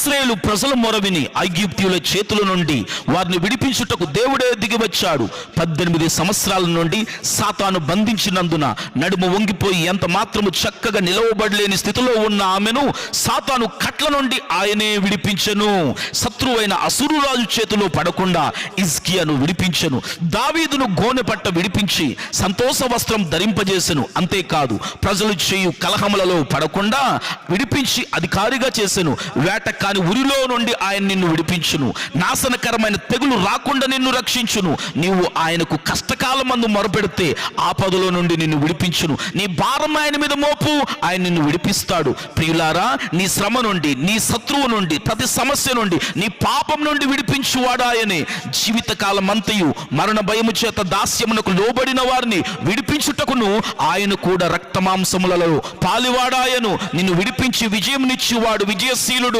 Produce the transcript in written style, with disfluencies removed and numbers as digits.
ఇశ్రాయేలు ప్రజల మొర విని ఐగుప్తీయుల చేతుల నుండి వారిని విడిపించుటకు దేవుడే దిగి వచ్చాడు. 18 సంవత్సరాల నుండి సాతాను బంధించినందున నడుము వంగిపోయి ఎంత మాత్రము చక్కగా నిలవబడలేని స్థితిలో ఉన్న ఆమెను సాతాను కట్ల నుండి ఆయనే విడిపించెను. శత్రువైన అసురురాజు చేతిలో పడకుండా హిజ్కియాను విడిపించెను. దావీదును గోనె పట్ట విడిపించి సంతోష వస్త్రం ధరింపజేసెను. అంతేకాదు ప్రజలు చేయు కలహములలో పడకుండా విడిపించి అధికారిగా చేసెను. వేట కాని ఉరిలో నుండి ఆయన నిన్ను విడిపించును. నాశనకరమైన తెగులు రాకుండా నిన్ను రక్షించును. నీవు ఆయనకు కష్టకాలమందు మొరపెడితే ఆపదలో నుండి నిన్ను విడిపించును. నీ భారం ఆయన మీద మోపు, ఆయన నిన్ను విడిపిస్తాడు. ప్రియులారా, నీ శ్రమ నుండి, నీ శత్రువు నుండి, ప్రతి సమస్య నుండి, నీ పాపం నుండి విడిపించువాడు ఆయనే. జీవితకాలం అంతయు మరణ భయము చేత దాస్యమునకు లోబడిన వారిని విడిపించుటకును ఆయన కూడా రక్తమాంసములలో పాలివాడాయను. నిన్ను విడిపించి విజయం నిచ్చేవాడు, విజయశీలుడు.